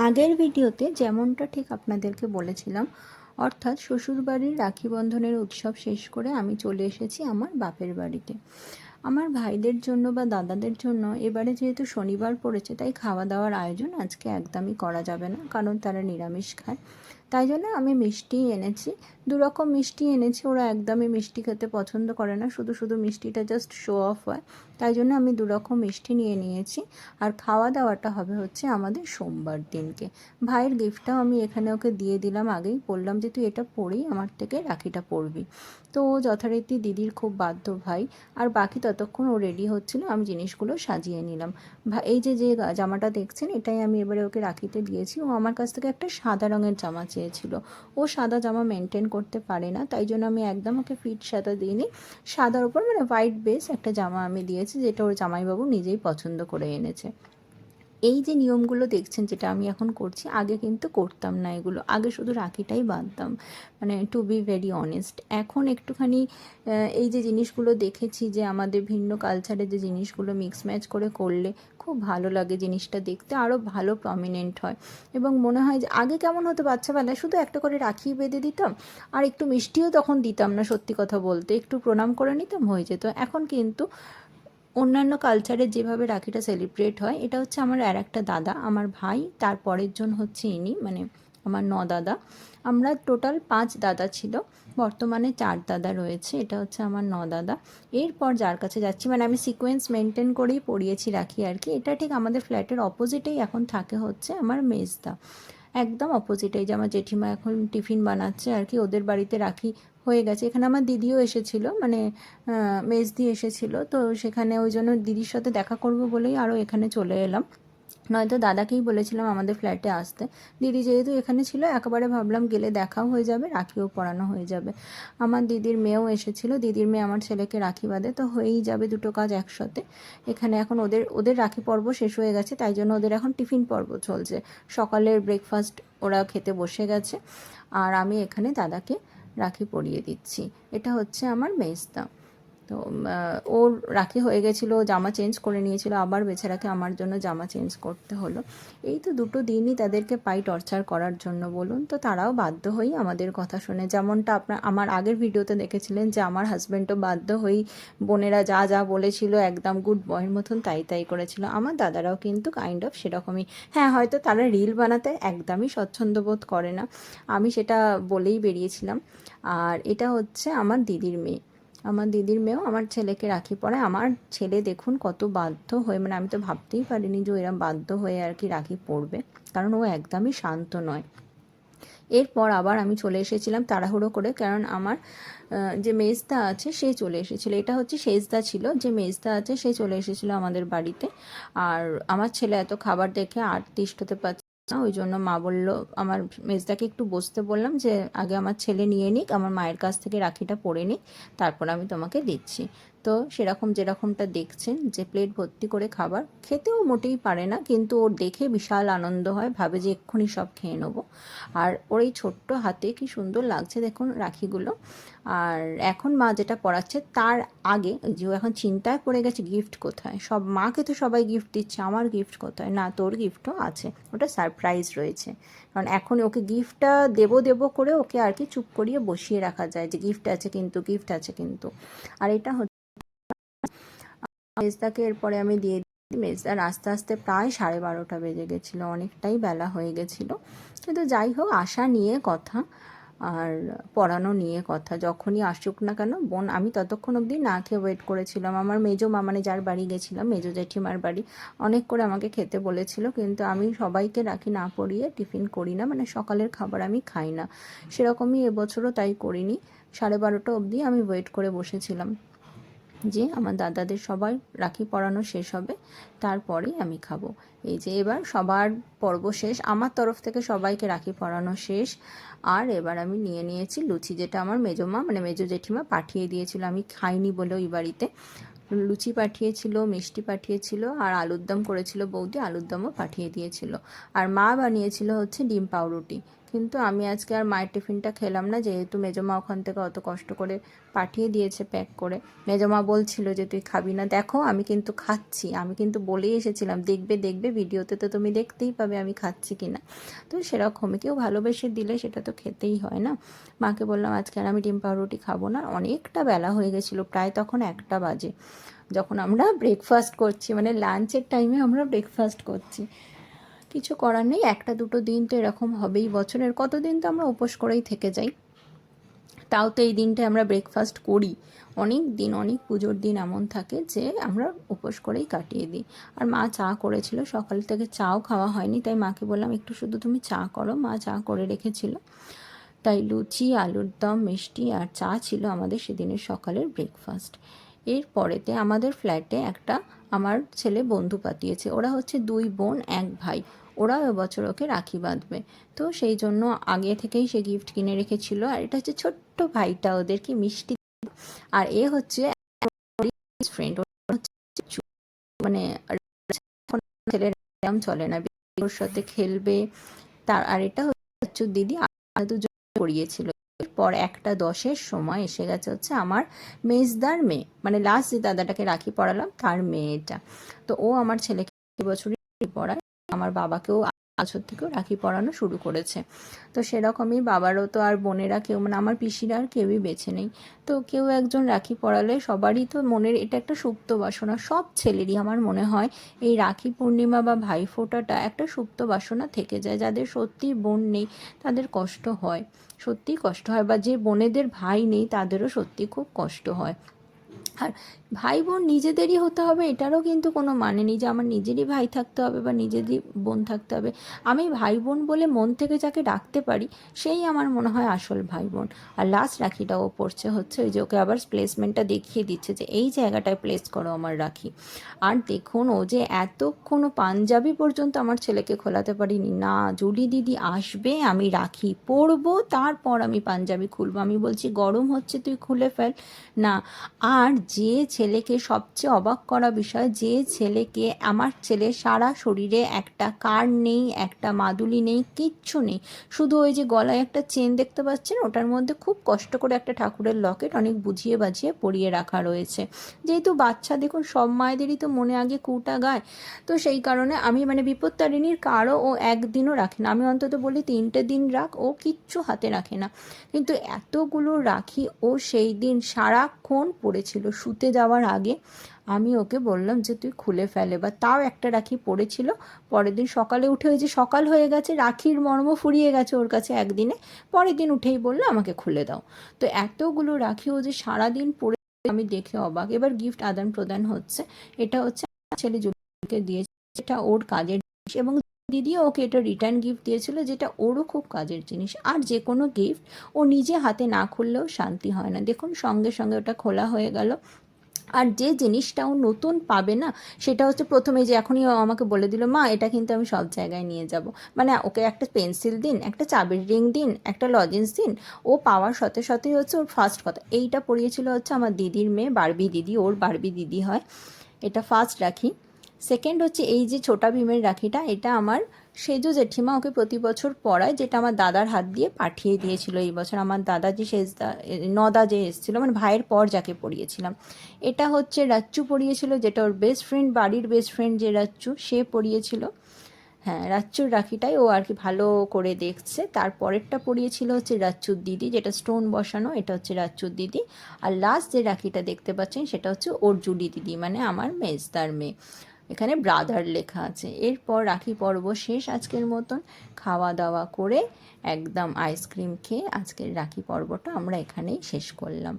আগের ভিডিওতে যেমনটা ঠিক আপনাদেরকে বলেছিলাম, অর্থাৎ শ্বশুরবাড়ির রাখি বন্ধনের উৎসব শেষ করে আমি চলে এসেছি আমার বাপের বাড়িতে। আমার ভাইদের জন্য বা দাদাদের জন্য এবারে যেহেতু শনিবার পড়েছে, তাই খাওয়া দাওয়ার আয়োজন আজকে একদমই করা যাবে না, কারণ তারা নিরামিষ খায়। তাই জন্য আমি মিষ্টি এনেছি, দুরকম মিষ্টি এনেছি। ওরা একদমই মিষ্টি খেতে পছন্দ করে না, শুধু শুধু মিষ্টিটা জাস্ট শো অফ হয়। তাই জন্য আমি দুরকম মিষ্টি নিয়ে নিয়েছি। আর খাওয়া দাওয়াটা হবে হচ্ছে আমাদের সোমবার দিনকে। ভাইয়ের গিফটটাও আমি এখানে ওকে দিয়ে দিলাম, আগেই বললাম যে তুই এটা পরেই আমার থেকে রাখিটা পরবি। তো ও যথারীতি দিদির খুব বাধ্য ভাই। আর বাকি ততক্ষণ ও রেডি হচ্ছিল, আমি জিনিসগুলো সাজিয়ে নিলাম। এই যে যে জামাটা দেখছেন, এটাই আমি এবারে ওকে রাখিতে দিয়েছি। ও আমার কাছ থেকে একটা সাদা রঙের জামা চেয়েছিল। ও সাদা জামা মেনটেন করতে পারে না, তাই জন্য আমি একদম ওকে ফিট সাদা দিইনি। সাদার উপর মানে হোয়াইট বেস একটা জামা আমি দিয়েছি, যেটা ওর জামাইবাবু নিজেই পছন্দ করে এনেছে। এই যে নিয়মগুলো দেখছেন, যেটা আমি এখন করছি, আগে কিন্তু করতাম না এগুলো। আগে শুধু রাখিটাই বাঁধতাম, মানে টু বি ভেরি অনেস্ট। এখন একটুখানি এই যে জিনিসগুলো দেখেছি, যে আমাদের ভিন্ন কালচারে যে জিনিসগুলো মিক্স ম্যাচ করে করলে খুব ভালো লাগে, জিনিসটা দেখতে আরও ভালো প্রমিনেন্ট হয়। এবং মনে হয় যে আগে কেমন হতো, বাচ্চাবেলায় শুধু একটা করে রাখি বেঁধে দিতাম, আর একটু মিষ্টিও তখন দিতাম না, সত্যি কথা বলতে একটু প্রণাম করে নিতাম, হয়ে যেত। এখন কিন্তু অন্যান্য কালচারে যেভাবে রাখিটা সেলিব্রেট হয়, এটা হচ্ছে আমার আর একটা দাদা, আমার ভাই, তার পরের জন হচ্ছে ইনি, মানে আমার দাদা। আমরা টোটাল 5 দাদা ছিল, বর্তমানে 4 দাদা রয়েছে। এটা হচ্ছে আমার দাদা। এরপর যার কাছে যাচ্ছি, মানে আমি সিকোয়েন্স মেনটেন করেই পরিয়েছি রাখি আর কি। এটা ঠিক আমাদের ফ্ল্যাটের অপোজিটেই এখন থাকে হচ্ছে আমার মেজদা, একদম অপোজিটেই। যে আমার জেঠিমা এখন টিফিন বানাচ্ছে আর কি, ওদের বাড়িতে রাখি হয়ে গেছে। এখানে আমার দিদিও এসেছিল, মানে মেজদি এসেছিল, তো সেখানে ওই জন্য দিদির সাথে দেখা করব বলেই আরও এখানে চলে এলাম। নয়তো দাদাকেই বলেছিলাম আমাদের ফ্ল্যাটে আসতে। দিদি যেহেতু এখানে ছিল, একেবারে ভাবলাম গেলে দেখাও হয়ে যাবে, রাখিও পরানো হয়ে যাবে। আমার দিদির মেয়েও এসেছিল, দিদির মেয়ে আমার ছেলেকে রাখি বাঁধে, তো হয়েই যাবে দুটো কাজ একসাথে। এখানে এখন ওদের ওদের রাখি পর্ব শেষ হয়ে গেছে, তাই জন্য ওদের এখন টিফিন পর্ব চলছে। সকালের ব্রেকফাস্ট ওরা খেতে বসে গেছে, আর আমি এখানে দাদাকে রাখি পরিয়ে দিচ্ছি। এটা হচ্ছে আমার মেজদা। তো ওর রাখি হয়ে গেছিলো, জামা চেঞ্জ করে নিয়েছিল, আবার বেচারাকে আমার জন্য জামা চেঞ্জ করতে হলো। এই তো দুটো দিনই তাদেরকে পাই টর্চার করার জন্য, বলুন তো। তারাও বাধ্য হয়েই আমাদের কথা শুনে, যেমনটা আমার আগের ভিডিওতে দেখেছিলেন যে আমার হাজব্যান্ডও বাধ্য হয়েই বোনেরা যা যা বলেছিল একদম গুড বয়ের মতন তাই তাই করেছিল। আমার দাদারাও কিন্তু কাইন্ড অফ সেরকমই। হ্যাঁ, হয়তো তারা রিল বানাতে একদমই স্বচ্ছন্দ বোধ করে না, আমি সেটা বলেই বেরিয়েছিলাম। আর এটা হচ্ছে আমার দিদির মেয়ে। আমার দিদির মেয়েও আমার ছেলেকে রাখি পরায়। আমার ছেলে দেখুন কত বাধ্য হয়ে, মানে আমি তো ভাবতেই পারিনি যে এরম বাধ্য হয়ে আর কি রাখি পরবে, কারণ ও একদমই শান্ত নয়। এরপর আবার আমি চলে এসেছিলাম তাড়াহুড়ো করে, কারণ আমার যে মেজদা আছে সে চলে এসেছিলো। এটা হচ্ছে সেজদা ছিল, যে মেজদা আছে সে চলে এসেছিলো আমাদের বাড়িতে। আর আমার ছেলে এত খাবার দেখে আর তিষ্ঠতে পারছে না, ওই জন্য মা বললো, আমার মেজদাকে একটু বসতে বললাম যে আগে আমার ছেলে নিয়ে নিক, আমার মায়ের কাছ থেকে রাখিটা পরে নিক, তারপর আমি তোমাকে দিচ্ছি। তো সেরকম যেরকমটা দেখছেন, যে প্লেট ভর্তি করে খাবার, খেতেও মোটেই পারে না, কিন্তু ওর দেখে বিশাল আনন্দ হয়, ভাবে যে এক্ষুনি সব খেয়ে নেবো। আর ওর এই ছোট্ট হাতে কি সুন্দর লাগছে দেখুন রাখিগুলো। আর এখন মা যেটা পড়াচ্ছে, তার আগে যে ও এখন চিন্তায় পড়ে গেছে গিফট কোথায়। সব মাকে তো সবাই গিফট দিচ্ছে, আমার গিফট কোথায়? না, তোর গিফটও আছে, ওটা সারপ্রাইজ রয়েছে। কারণ এখন ওকে গিফটটা দেবো দেবো করে ওকে আর কি চুপ করিয়ে বসিয়ে রাখা যায়, যে গিফট আছে কিন্তু, গিফট আছে কিন্তু। আর এটা মেজদাকে এরপরে আমি দিয়ে দিই। মেজদার আস্তে আস্তে প্রায় 12:30 বেজে গেছিলো, অনেকটাই বেলা হয়ে গেছিলো। কিন্তু যাই হোক, আশা নিয়ে কথা আর পড়ানো নিয়ে কথা, যখনই আসুক না কেন বোন, আমি ততক্ষণ অবধি না খেয়ে ওয়েট করেছিলাম। আমার মেজো মা, মানে যার বাড়ি গেছিলাম, মেজো জেঠিমার বাড়ি, অনেক করে আমাকে খেতে বলেছিল, কিন্তু আমি সবাইকে রাখি না পরিয়ে টিফিন করি না, মানে সকালের খাবার আমি খাই না। সেরকমই এবছরও তাই করিনি। 12:30 অবধি আমি ওয়েট করে বসেছিলাম যে আমার দাদাদের সবার রাখি পরানো শেষ হবে, তারপরেই আমি খাবো। এই যে এবার সবার পর্ব শেষ, আমার তরফ থেকে সবাইকে রাখি পরানো শেষ। আর এবার আমি নিয়ে নিয়েছি লুচি, যেটা আমার মেজো মা, মানে মেজো জেঠিমা পাঠিয়ে দিয়েছিল, আমি খাইনি বলে ওই বাড়িতে। লুচি পাঠিয়েছিল, মিষ্টি পাঠিয়েছিল, আর আলুর দম করেছিল বৌদি, আলুর দমও পাঠিয়ে দিয়েছিল। আর মা বানিয়েছিল হচ্ছে ডিম পাউরুটি, কিন্তু আমি আজকে আর মায়ের টিফিনটা খেলাম না, যেহেতু মেজমা ওখান থেকে অত কষ্ট করে পাঠিয়ে দিয়েছে প্যাক করে। মেজমা বলছিল যে তুই খাবি না, দেখো আমি কিন্তু খাচ্ছি, আমি কিন্তু বলেই এসেছিলাম দেখবে দেখবে ভিডিওতে তো তুমি দেখতেই পাবে আমি খাচ্ছি কিনা। তো সেরকমই কেউ ভালোবেসে দিলে সেটা তো খেতেই হয় না। মাকে বললাম আজকে আর আমি ডিম পাউরুটি খাবো না, অনেকটা বেলা হয়ে গেছিলো, প্রায় তখন 1টা বাজে যখন আমরা ব্রেকফাস্ট করছি, মানে লাঞ্চের টাইমে আমরা ব্রেকফাস্ট করছি। কিছু করার নেই, 1-2 দিন তো এরকম হবেই, বছরের কত দিন তো আমরা উপোস করেই থেকে যাই, তাও তো এই দিনটায় আমরা ব্রেকফাস্ট করি। অনেক দিন, অনেক পুজোর দিন এমন থাকে যে আমরা উপোস করেই কাটিয়ে দিই। আর মা চা করেছিল, সকাল থেকে চাও খাওয়া হয়নি, তাই মাকে বললাম একটু শুধু তুমি চা করো, মা চা করে রেখেছিল। তাই লুচি, আলুর দম, মিষ্টি আর চা ছিল আমাদের সেদিনের সকালের ব্রেকফাস্ট। এর পরেতে আমাদের ফ্ল্যাটে একটা আমার ছেলে বন্ধু পাঠিয়েছে, ওরা হচ্ছে 2 বোন 1 ভাই, ওরা এবছর ওকে রাখি বাঁধবে। তো সেই জন্য আগে থেকেই সে গিফট কিনে রেখেছিল, আর এটা হচ্ছে ছোট্ট ভাইটা ওদেরকে মিষ্টি। আর এ হচ্ছে ফ্রেন্ড, মানে ছেলের এরম চলে না, ওর সাথে খেলবে। তার আর এটা হচ্ছে দিদি দুজন পড়িয়েছিল। এরপর 1টা 10-এর সময় এসে গেছে হচ্ছে আমার মেজদার মেয়ে, মানে লাস্ট যে দাদাটাকে রাখি পড়ালাম তার মেয়েটা। তো ও আমার ছেলেকে বছরই পড়ায়, আমার বাবাকেও বছর থেকেও রাখি পরানো শুরু করেছে। তো সেরকমই বাবারও তো আর বোনেরা কেউ, মানে আমার পিসিরা আর কেউই বেছে নেই। তো কেউ একজন রাখি পরালে সবারই তো মনের এটা একটা সুপ্ত বাসনা, সব ছেলেরই আমার মনে হয় এই রাখি পূর্ণিমা বা ভাইফোঁটাটা একটা সুপ্ত বাসনা থেকে যায়। যাদের সত্যি বোন নেই তাদের কষ্ট হয়, সত্যিই কষ্ট হয়, বা যে বোনেদের ভাই নেই তাদেরও সত্যি খুব কষ্ট হয়। আর ভাই বোন নিজেদেরই হতে হবে এটারও কিন্তু কোনো মানে নেই যে আমার নিজেরই ভাই থাকতে হবে বা নিজেরই বোন থাকতে হবে। আমি ভাই বোন বলে মন থেকে যাকে ডাকতে পারি সেই আমার মনে হয় আসল ভাই বোন। আর লাস্ট রাখিটা ও পড়ছে হচ্ছে ওই যে ওকে আবার প্লেসমেন্টটা দেখিয়ে দিচ্ছে যে এই জায়গাটায় প্লেস করো আমার রাখি। আর দেখুন ও যে এতক্ষণও পাঞ্জাবি পর্যন্ত আমার ছেলেকে খোলাতে পারিনি, না জুলি দিদি আসবে আমি রাখি পরবো তারপর আমি পাঞ্জাবি খুলবো, আমি বলছি গরম হচ্ছে তুই খুলে ফেল না। আর যে ছেলেকে সবচেয়ে অবাক করা বিষয়, যে ছেলেকে, আমার ছেলে সারা শরীরে একটা কার নেই, একটা মাদুলি নেই, কিচ্ছু নেই, শুধু ওই যে গলায় একটা চেন দেখতে পাচ্ছেন ওটার মধ্যে খুব কষ্ট করে একটা ঠাকুরের লকেট অনেক বুঝিয়ে বাজিয়ে পরিয়ে রাখা রয়েছে। যেহেতু বাচ্চা, দেখুন সব মায়েদেরই তো মনে আগে কুটা গায়, তো সেই কারণে আমি মানে বিপত্তারিণীর কারও ও একদিনও রাখে না, আমি অন্তত বলি 3টে দিন রাখ, ও কিচ্ছু হাতে রাখে না। কিন্তু এতগুলো রাখি ও সেই দিন সারাক্ষণ পড়েছিল, শুতে যাওয়ার আগে আমি ওকে বললাম যে তুই খুলে ফেলে, বা তাও একটা রাখি পড়েছিল। পরের দিন সকালে উঠে, ওই যে সকাল হয়ে গেছে রাখির মর্ম ফুরিয়ে গেছে ওর কাছে একদিনে, পরের দিন উঠেই বললো আমাকে খুলে দাও। তো এতগুলো রাখি ও যে সারাদিন পড়ে, আমি দেখে অবাক। এবার গিফট আদান প্রদান হচ্ছে, এটা হচ্ছে ছেলে জুলিকে দিয়েছে, এটা ওর কাজের জিনিস, এবং দিদিও ওকে এটা রিটার্ন গিফট দিয়েছিল যেটা ওরও খুব কাজের জিনিস। আর যে কোনো গিফট ও নিজে হাতে না খুললেও শান্তি হয় না, দেখুন সঙ্গে সঙ্গে ওটা খোলা হয়ে গেল। আর যে জিনিসটা ও নতুন পাবে না সেটা হচ্ছে প্রথমে যে এখনই ও আমাকে বলে দিল মা এটা কিন্তু আমি সব জায়গায় নিয়ে যাব, মানে ওকে একটা পেন্সিল দিন, একটা চাবির রিং দিন, একটা লজেন্স দিন, ও পাওয়ার সাথে সাথেই হচ্ছে ওর ফার্স্ট কথা এইটা পড়িয়েছিল হচ্ছে আমার দিদির মেয়ে বারবি দিদি, ওর বারবি দিদি হয়, এটা ফার্স্ট রাখি। সেকেন্ড হচ্ছে এই যে ছোটা ভীমের রাখিটা, এটা আমার সেজো জেঠিমা ওকে প্রতি বছর পরায়, যেটা আমার দাদার হাত দিয়ে পাঠিয়ে দিয়েছিল এই বছর, আমার দাদা যে সেজদা নদা যে এসেছিলো, মানে ভাইয়ের পর যাকে পরিয়েছিলাম। এটা হচ্ছে রাচ্চু পরিয়েছিল, যেটা ওর বেস্ট ফ্রেন্ড, বাড়ির বেস্ট ফ্রেন্ড যে রাচ্চু সে পরিয়েছিল। হ্যাঁ, রাচ্চুর রাখিটাই ও আর কি ভালো করে দেখছে। তারপরেরটা পরিয়েছিল হচ্ছে রাচ্চুর দিদি, যেটা স্টোন বসানো, এটা হচ্ছে রাচ্চুর দিদি। আর লাস্ট যে রাখিটা দেখতে পাচ্ছেন সেটা হচ্ছে ওর জুলি দিদি, মানে আমার মেজদার মেয়ে, এখানে ব্রাদার লেখা আছে। এরপর রাখি পর্ব শেষ আজকের মতন, খাওয়া দাওয়া করে একদম আইসক্রিম খেয়ে আজকের রাখি পর্বটা আমরা এখানেই শেষ করলাম।